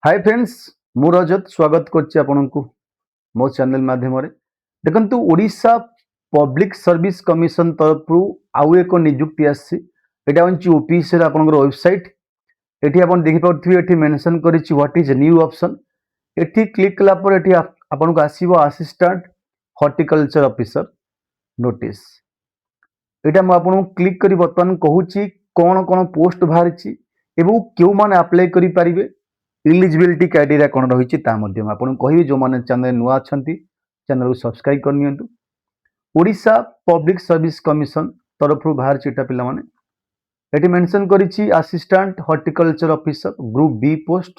Hi friends मु रजत स्वागत करछि आपनकु मो चैनल माध्यम रे देखंतु ओडिशा पब्लिक सर्विस कमिशन तरफ आउ एक नियुक्ति आसी एटा होंची ओपीसी रे आपनकर वेबसाइट एठी आपन देखि पड़थिबे एठी मेंशन करिछि व्हाट इज न्यू ऑप्शन एठी क्लिक कला पर एठी आपनकु आसीबो असिस्टेंट हॉर्टिकल्चर ऑफिसर नोटिस एटा म आपन क्लिक करी बर्तमान कहूची कोन कोन पोस्ट बाहरिछि एवं केउ माने अप्लाई करि परिबे इलिजिबिलिटी क्राइटेरिया कौन रही आपको कहि जो मैंने चैनल नुआ अच्छा चैनल को सब्सक्राइब करनी ओडिशा पब्लिक सर्विस कमिशन तरफ बाहर चिटा पिला माने एटी मेंशन करिछि assistant horticulture officer group B post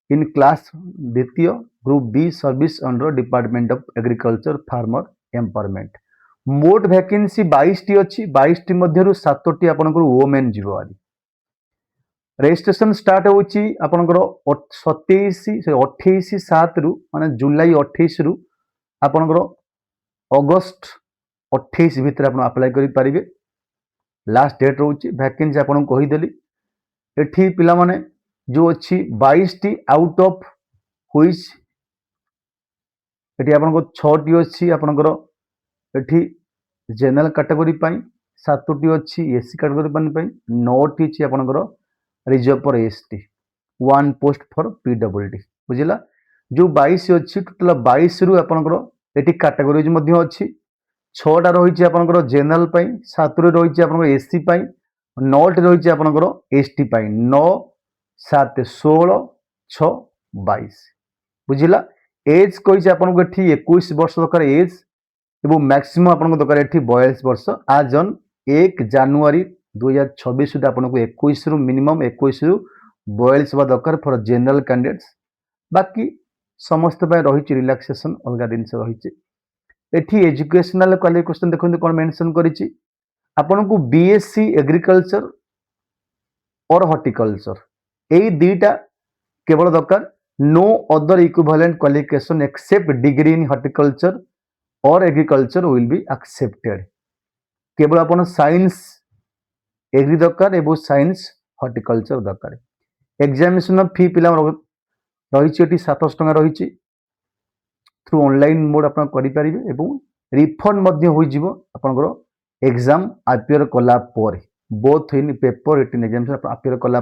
in class द्वितीय group B service under department of agriculture farmer empowerment मोट वैकेंसी 22 टी अछि 22 टी मध्यरु 7 टी आपनकर वोमेन जीवो आदि रेजिस्ट्रेशन स्टार्ट होची आपनकर 27 रु माने जुलाई 28 रु आपनकर अगस्त 28 भितर आपन अप्लाई करि परिबे लास्ट डेट रोची वैकेंसी आपन कहि देली एठी पिला माने जो अछि 22 टी आउट ऑफ व्हिच एठी आपनकर 6 टी अछि आपनकर एठी जनरल कैटेगरी पई 7 टी अछि एससी कैटेगरी पई 9 टी अछि आपनकर reserve for ST 1 post for PWD बुझिला जो 22 अछि टोटल 22 रु आपनकर एटी कैटेगरीज मध्ये अछि 6 टा रहिछि आपनकर जनरल पई 7 रु रहिछि आपनकर एससी पई 9 टा रहिछि आपनकर एसटी पई 9 7 16 6 22 बुझिला एज कहिछि आपनकर एठी 21 वर्ष दरकार एज एवं मैक्सिमम आपनकर दरकार एठी 42 वर्ष आज ऑन 1 जनवरी 2026 सुधा आपको 21 रु मिनिमम 21 रु 42 हवा दरकार फॉर जनरल कैंडिडेट्स बाकी समस्त रही रिलैक्सेशन अलग दिन रही एठी एजुकेशनल क्वालिफिकेशन देखते कौन मेंशन करिछि आपनको बीएससी एग्रीकल्चर और हॉर्टिकल्चर यही दुईटा केवल दरकार no other equivalent qualification except degree in horticulture और एग्रीकल्चर विल बी एक्सेप्टेड केवल अपन साइंस एग्री दरकार एवं साइंस हॉर्टिकल्चर दरकार एग्जामिनेशन फी पिला रही 700 टका रही थ्रू ऑनलाइन मोड आप करें रिफंड आपंकर एग्जाम अपियर कला both in paper written examination appear कला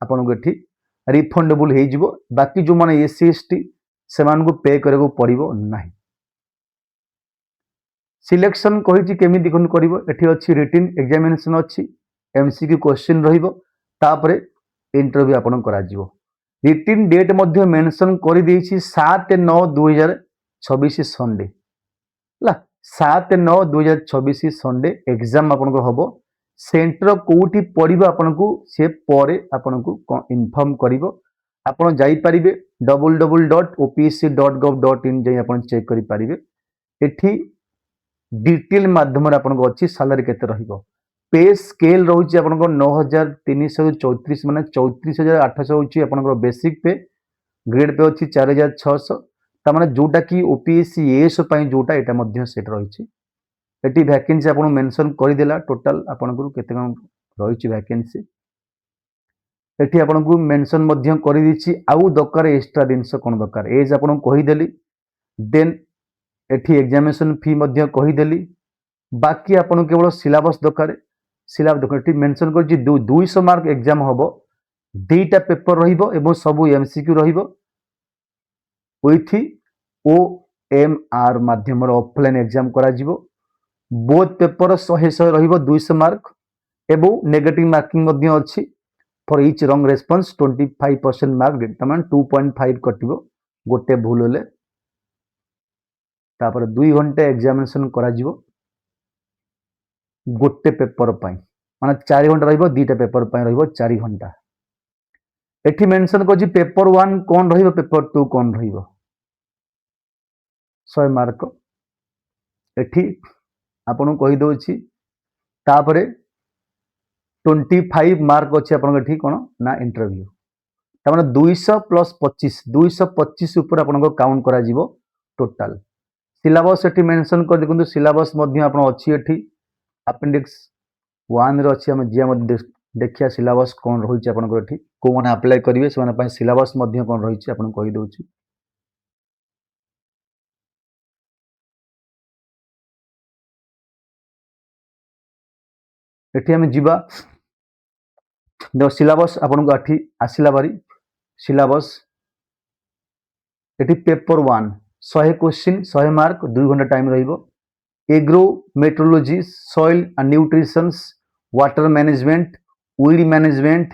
आपको ये रिफंडेबल हो बाकी जो मैंने एससी एसटी से पे करने पड़ो ना सिलेक्शन कही केमी कर रिटन एग्जामिनेशन अच्छी एमसीक्यू क्वेश्चन रही इंटरव्यू आपन करा रिटन डेट मध्य मेंशन कर 7/9/2026 संडे 7/9/2026 संडे एग्जाम आपन हम सेंटर कोठी पड़ो आपन को से परे आपन को इन्फॉर्म करिवो आपन जाई परिबे www.opc.gov.in जाई आपन चेक करि परिबे एठी डिटेल माध्यम आपन को अछि सैलरी केते रहिबो पे स्केल रोची आपन 9334 माने 34800 होची आपन बेसिक पे ग्रेड पे अछि 4600 ता माने जोटा की ओपीएससी एस पई जोटा एटा मध्य सेट रहिछि एटी वैकेंसी आपन मेंशन करि देला टोटल आपन को केते कम रहिछि वैकेंसी एटी आपन को मेंशन मध्य करि दिछि आउ दरकार एक्स्ट्रा दिनस कोन दरकार एज आपन कहि देली देन एटी एग्जामिनेशन फी मध्य कहि देली बाकी आपन केवल सिलेबस दरकार सिलेबस दरकार मेंशन कर 200 मार्क एग्जाम हम दुईटा पेपर रहिबो एवं सबु एमसीक्यू रहिबो विथ ओएमआर माध्यम ऑफलाइन एग्जाम करा जिवो बोथ पेपर 100 रहिबो 200 मार्क एवं नेगेटिव मार्किंग मध्य अछि for each wrong response 25% mark तमान 2.5 कटिबो गोटे भूल होले तापर 2 घंटा एग्जामिनेशन करा जिवो गोटे पेपर पाई माने 4 घंटा रहिबो दुईटा पेपर पाई रहिबो 4 घंटा एठी मेंशन को पेपर 1 कौन रहिबो पेपर 2 कौन रहिबो 100 मार्क एठी आपन कहि दोछि तापरे 25 मार्क अछि आपन एठी कोन ना इंटरव्यू ता माने 200 प्लस 25 225 ऊपर आपन को काउंट करा जिवो टोटल सिलेबस एठी मेंशन कर देखंतु सिलेबस मध्य आपन अछि एठी अपेंडिक्स 1 रे अछि हम जिया मध्य देखिया सिलेबस कौन रही आपंकर ये कौ मैंने आप्लाय करेंगे से सिलेबस कौन रही आपको कहीदे एठी आम जीवा सिलेबस आपको एठी आसला बारी सिलेबस एठी पेपर 1 100 क्वेश्चन 100 मार्क 2 घंटा टाइम रहिबो agro metrology soil and nutrition water management weed management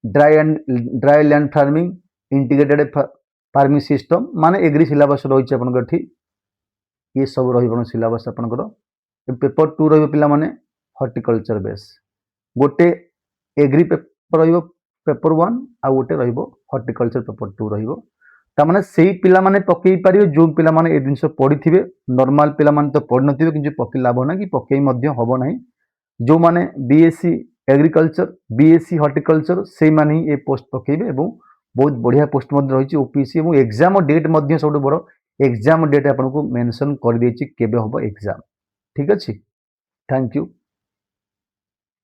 dry land farming integrated farming system माने एग्री सिलेबस रही आपंकर ये सब रही सिलेबस आपंकर पेपर 2 रहा माने हॉर्टिकल्चर बेस गोटे एग्री पेपर पेपर 1 आ गोटे हॉर्टिकल्चर पेपर 2 तामाने सेही पिला माने पकई पारिबे जो पिला माने ए जिंस पढ़िथिबे नॉर्मल पिला माने तो पढ़ नथिबे किंतु पकई लाभ ना कि पकई मध्य हबो नाही जो माने बीएससी एग्रीकल्चर बीएससी हॉर्टिकल्चर से माने ए पोस्ट पकईबे एवं बहुत बढ़िया पोस्ट मध्य रही ओपीसी एवं एग्जाम डेट मध्य सब बड़ एग्जाम डेट आपको मेंशन कर देछि केबे हबो एग्जाम ठीक अछि थैंक यू।